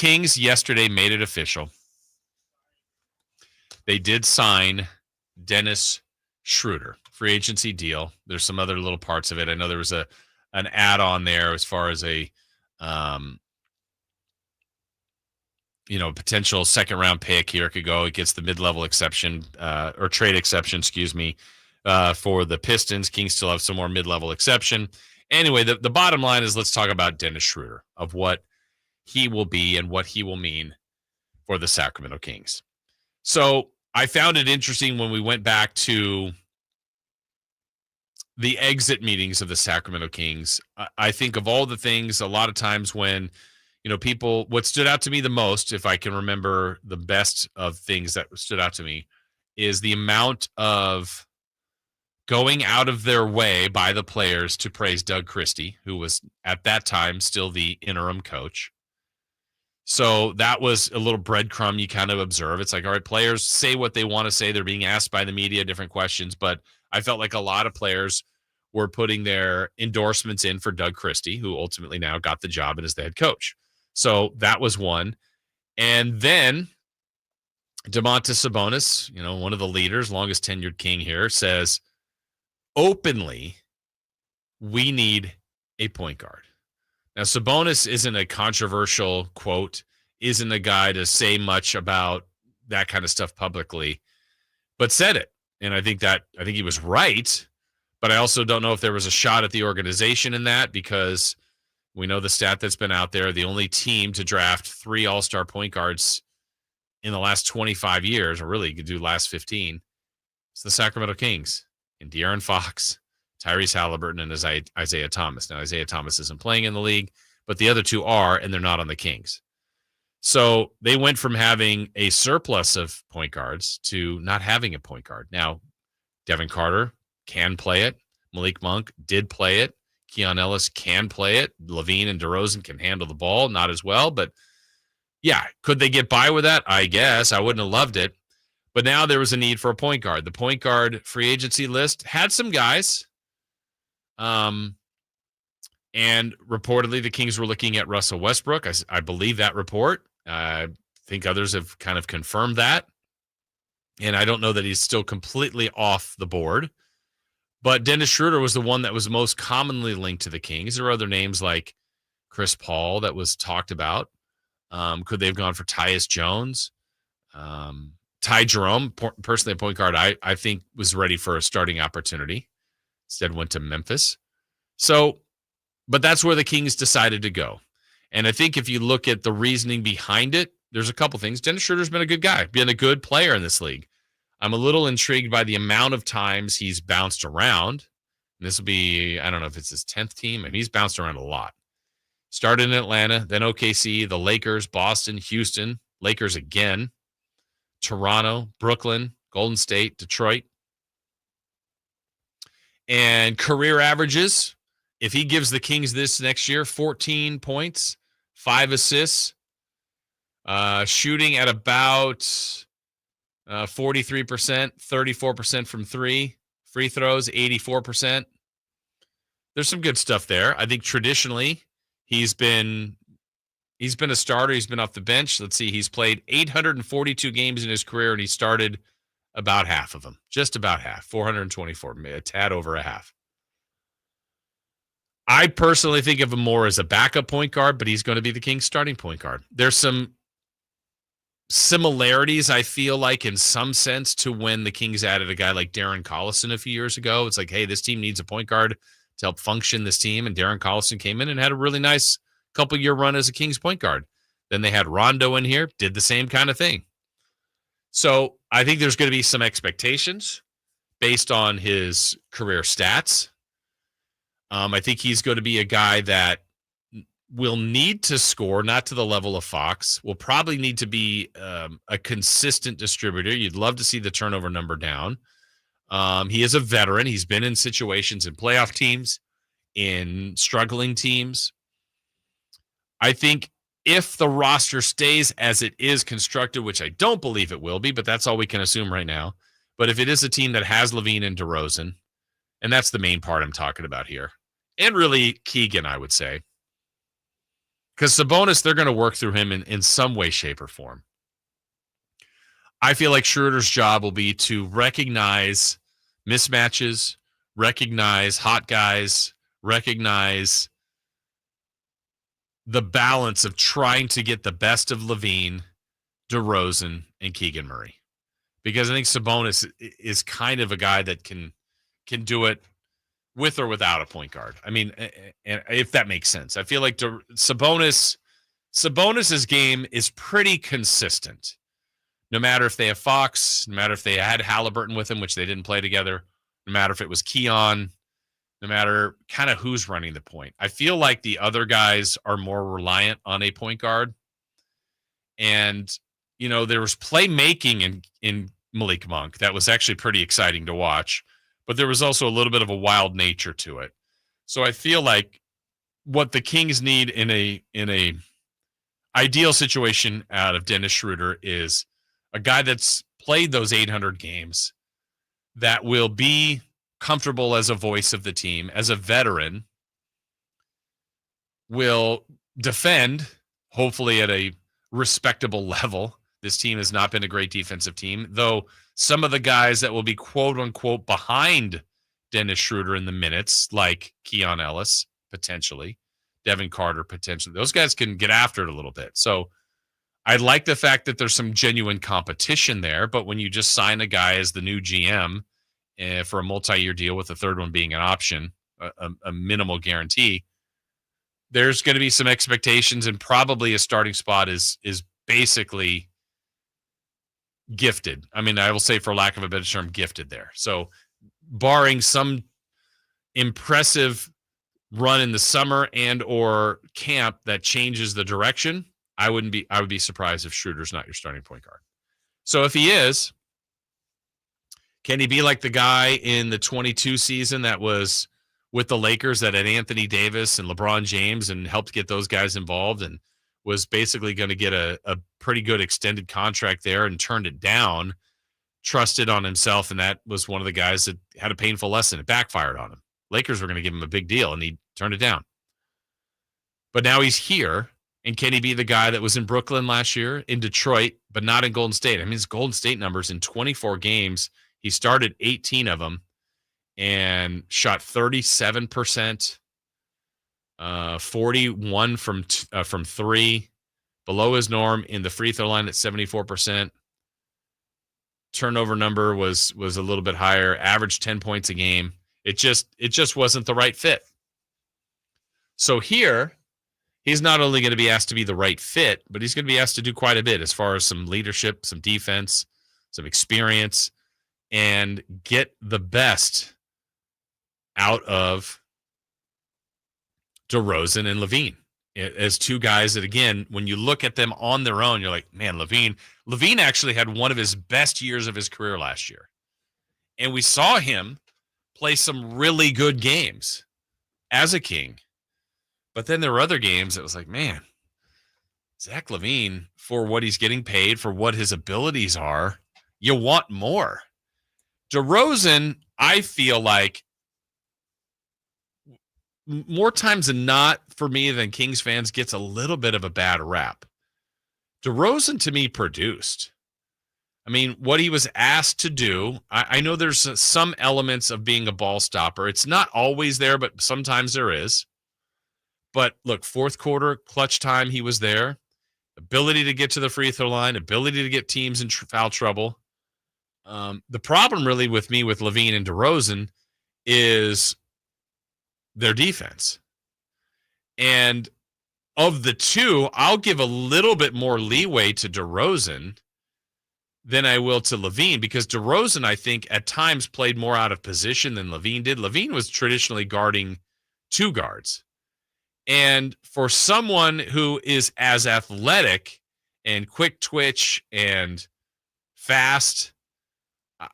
Kings yesterday made it official. They did sign Dennis Schroeder, free agency deal. There's some other little parts of it. I know there was an add-on there as far as a potential second-round pick. Here it could go. It gets the mid-level exception or trade exception, excuse me, for the Pistons. Kings still have some more mid-level exception. Anyway, the bottom line is let's talk about Dennis Schroeder, of what he will be and what he will mean for the Sacramento Kings. So I found it interesting when we went back to the exit meetings of the Sacramento Kings. I think of all the things, a lot of times when, people, what stood out to me the most, if I can remember the best of things that stood out to me, is the amount of going out of their way by the players to praise Doug Christie, who was at that time still the interim coach. So that was a little breadcrumb you kind of observe. It's like, all right, players say what they want to say. They're being asked by the media different questions, but I felt like a lot of players were putting their endorsements in for Doug Christie, who ultimately now got the job and is the head coach. So that was one. And then Domantas Sabonis, one of the leaders, longest tenured King here, says openly, we need a point guard. Now, Sabonis isn't a controversial quote, isn't a guy to say much about that kind of stuff publicly, but said it. And I think he was right, but I also don't know if there was a shot at the organization in that, because we know the stat that's been out there. The only team to draft 3 all-star point guards in the last 25 years, or really you could do last 15, it's the Sacramento Kings and De'Aaron Fox, Tyrese Halliburton, and Isaiah Thomas. Now, Isaiah Thomas isn't playing in the league, but the other two are, and they're not on the Kings. So they went from having a surplus of point guards to not having a point guard. Now, Devin Carter can play it. Malik Monk did play it. Keon Ellis can play it. Lavine and D Rozan can handle the ball, not as well. But, yeah, could they get by with that? I guess. I wouldn't have loved it. But now there was a need for a point guard. The point guard free agency list had some guys. And reportedly, the Kings were looking at Russell Westbrook. I believe that report. I think others have kind of confirmed that. And I don't know that he's still completely off the board. But Dennis Schroeder was the one that was most commonly linked to the Kings. There were other names like Chris Paul that was talked about. Could they have gone for Tyus Jones? Ty Jerome, personally a point guard, I think was ready for a starting opportunity. Instead went to Memphis. So, but that's where the Kings decided to go. And I think if you look at the reasoning behind it, there's a couple things. Dennis Schroeder's been a good guy, been a good player in this league. I'm a little intrigued by the amount of times he's bounced around. And this will be, I don't know if it's his 10th team, and he's bounced around a lot. Started in Atlanta, then OKC, the Lakers, Boston, Houston, Lakers again, Toronto, Brooklyn, Golden State, Detroit. And career averages, if he gives the Kings this next year, 14 points, 5 assists, shooting at about 43%, 34% from 3, free throws, 84%. There's some good stuff there. I think traditionally he's been a starter. He's been off the bench. Let's see. He's played 842 games in his career, and he started about half of them, just about half, 424, a tad over a half. I personally think of him more as a backup point guard, but he's going to be the Kings' starting point guard. There's some similarities, I feel like, in some sense, to when the Kings added a guy like Darren Collison a few years ago. It's like, hey, this team needs a point guard to help function this team, and Darren Collison came in and had a really nice couple-year run as a Kings point guard. Then they had Rondo in here, did the same kind of thing. So I think there's going to be some expectations based on his career stats. I think he's going to be a guy that will need to score, not to the level of Fox, will probably need to be a consistent distributor. You'd love to see the turnover number down. He is a veteran. He's been in situations in playoff teams, in struggling teams. I think if the roster stays as it is constructed, which I don't believe it will be, but that's all we can assume right now. But if it is a team that has Lavine and D Rozan, and that's the main part I'm talking about here, and really Keegan, I would say, Because Sabonis, they're going to work through him in some way, shape, or form. I feel like Schroeder's job will be to recognize mismatches, recognize hot guys, recognize the balance of trying to get the best of Lavine, DeRozan, and Keegan Murray. Because I think Sabonis is kind of a guy that can do it with or without a point guard. I mean, if that makes sense. I feel like Sabonis's game is pretty consistent. No matter if they have Fox, no matter if they had Halliburton with him, which they didn't play together, no matter if it was Keon, no matter kind of who's running the point. I feel like the other guys are more reliant on a point guard. And, there was playmaking in Malik Monk that was actually pretty exciting to watch, but there was also a little bit of a wild nature to it. So I feel like what the Kings need in a ideal situation out of Dennis Schroeder is a guy that's played those 800 games that will be comfortable as a voice of the team, as a veteran, will defend, hopefully at a respectable level. This team has not been a great defensive team, though some of the guys that will be quote-unquote behind Dennis Schroeder in the minutes, like Keon Ellis, potentially, Devin Carter, potentially, those guys can get after it a little bit. So I like the fact that there's some genuine competition there, but when you just sign a guy as the new GM for a multi-year deal with the third one being an option, a minimal guarantee, there's going to be some expectations, and probably a starting spot is basically gifted. I mean, I will say, for lack of a better term, gifted there. So barring some impressive run in the summer and or camp that changes the direction, I would be surprised if Schroeder's not your starting point guard. So if he is, can he be like the guy in the 22 season that was with the Lakers that had Anthony Davis and LeBron James and helped get those guys involved and was basically going to get a pretty good extended contract there and turned it down, trusted on himself, and that was one of the guys that had a painful lesson. It backfired on him. Lakers were going to give him a big deal, and he turned it down. But now he's here, and can he be the guy that was in Brooklyn last year, in Detroit, but not in Golden State? I mean, his Golden State numbers in 24 games, he started 18 of them and shot 37%, 41 from three, below his norm in the free throw line at 74%. Turnover number was a little bit higher, averaged 10 points a game. It just wasn't the right fit. So here, he's not only going to be asked to be the right fit, but he's going to be asked to do quite a bit as far as some leadership, some defense, some experience, and get the best out of DeRozan and Lavine as two guys that, again, when you look at them on their own, you're like, man, Lavine actually had one of his best years of his career last year. And we saw him play some really good games as a King. But then there were other games that was like, man, Zach Lavine, for what he's getting paid, for what his abilities are, you want more. DeRozan, I feel like, more times than not, for me, than Kings fans, gets a little bit of a bad rap. DeRozan, to me, produced. I mean, what he was asked to do, I know there's some elements of being a ball stopper. It's not always there, but sometimes there is. But look, fourth quarter, clutch time, he was there. Ability to get to the free throw line, ability to get teams in foul trouble. The problem really with me with Lavine and DeRozan is their defense. And of the two, I'll give a little bit more leeway to DeRozan than I will to Lavine, because DeRozan, I think, at times played more out of position than Lavine did. Lavine was traditionally guarding two guards. And for someone who is as athletic and quick twitch and fast,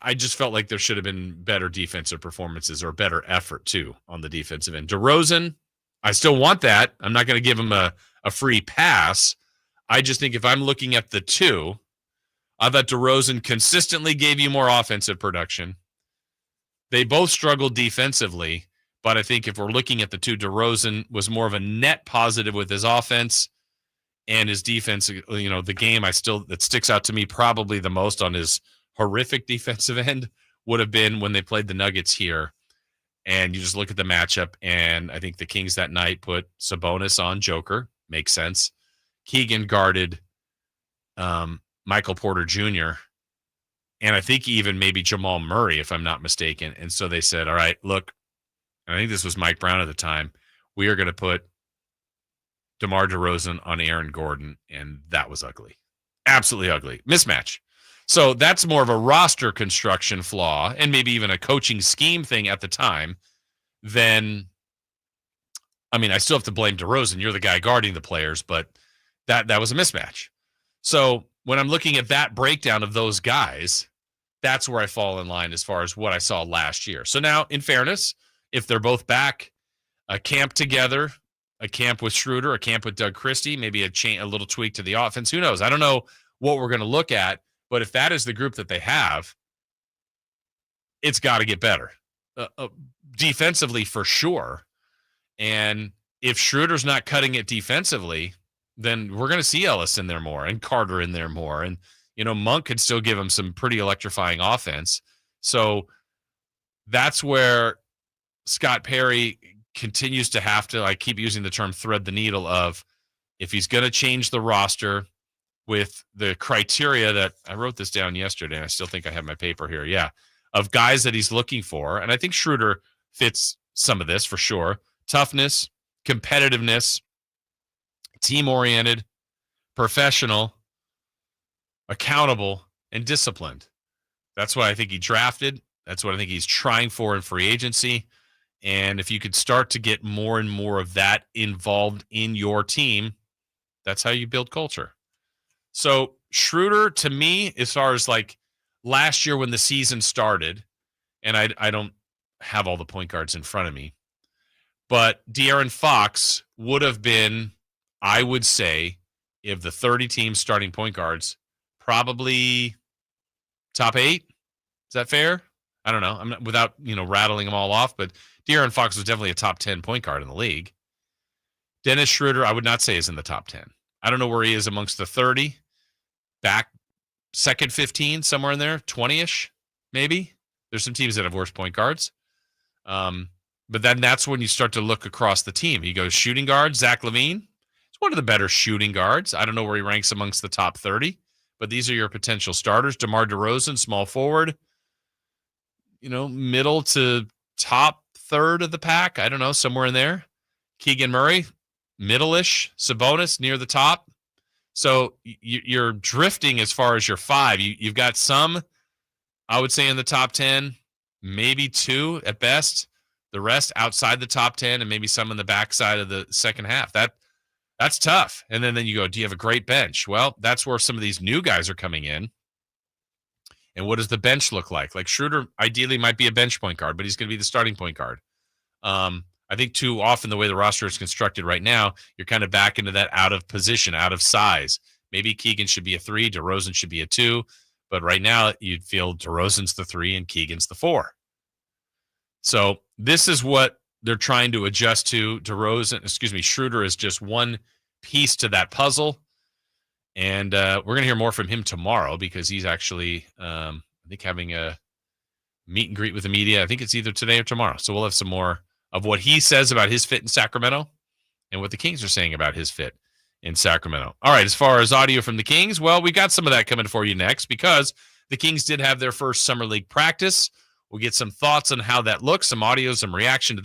I just felt like there should have been better defensive performances or better effort, too, on the defensive end. DeRozan, I still want that. I'm not going to give him a free pass. I just think if I'm looking at the two, I thought DeRozan consistently gave you more offensive production. They both struggled defensively, but I think if we're looking at the two, DeRozan was more of a net positive with his offense, And his defense, the game that sticks out to me probably the most on his horrific defensive end would have been when they played the Nuggets here. And you just look at the matchup, and I think the Kings that night put Sabonis on Joker. Makes sense. Keegan guarded Michael Porter Jr., and I think even maybe Jamal Murray, if I'm not mistaken. And so they said, all right, look, and I think this was Mike Brown at the time, we are going to put DeMar DeRozan on Aaron Gordon, and that was ugly. Absolutely ugly. Mismatch. So that's more of a roster construction flaw and maybe even a coaching scheme thing at the time than, I still have to blame DeRozan. You're the guy guarding the players, but that was a mismatch. So when I'm looking at that breakdown of those guys, that's where I fall in line as far as what I saw last year. So now, in fairness, if they're both back, a camp together, a camp with Schroeder, a camp with Doug Christie, maybe a little tweak to the offense. Who knows? I don't know what we're going to look at, but if that is the group that they have, it's got to get better. Defensively, for sure. And if Schroeder's not cutting it defensively, then we're going to see Ellis in there more and Carter in there more. And, Monk could still give him some pretty electrifying offense. So that's where Scott Perry continues to have to, I keep using the term thread the needle of, if he's going to change the roster with the criteria that I wrote this down yesterday, and I still think I have my paper here. Yeah. Of guys that he's looking for. And I think Schroeder fits some of this for sure. Toughness, competitiveness, team-oriented, professional, accountable, and disciplined. That's what I think he drafted. That's what I think he's trying for in free agency. And if you could start to get more and more of that involved in your team, that's how you build culture. So Schroeder, to me, as far as like last year when the season started, and I don't have all the point guards in front of me, but De'Aaron Fox would have been, I would say, if the 30 teams starting point guards, probably top 8. Is that fair? I don't know. I'm not, without, rattling them all off, but De'Aaron Fox was definitely a top 10 point guard in the league. Dennis Schroeder, I would not say is in the top 10. I don't know where he is amongst the 30. Back second 15, somewhere in there, 20-ish, maybe. There's some teams that have worse point guards. But then that's when you start to look across the team. You go shooting guard, Zach Lavine. He's one of the better shooting guards. I don't know where he ranks amongst the top 30, but these are your potential starters. DeMar DeRozan, small forward, middle to top third of the pack. I don't know, somewhere in there. Keegan Murray, middle-ish. Sabonis, near the top. So you're drifting as far as your 5. You've got some, I would say, in the top 10, maybe 2 at best. The rest outside the top 10 and maybe some in the backside of the second half. That's tough. And then you go, do you have a great bench? Well, that's where some of these new guys are coming in. And what does the bench look like? Like Schroeder ideally might be a bench point guard, but he's going to be the starting point guard. I think too often the way the roster is constructed right now, you're kind of back into that out of position, out of size. Maybe Keegan should be a 3, DeRozan should be a 2, but right now you'd feel DeRozan's the 3 and Keegan's the 4. So this is what they're trying to adjust to. Schroeder is just one piece to that puzzle. And we're going to hear more from him tomorrow because he's actually, I think, having a meet and greet with the media. I think it's either today or tomorrow. So we'll have some more of what he says about his fit in Sacramento and what the Kings are saying about his fit in Sacramento. All right, as far as audio from the Kings, well, we got some of that coming for you next because the Kings did have their first Summer League practice. We'll get some thoughts on how that looks, some audio, some reaction to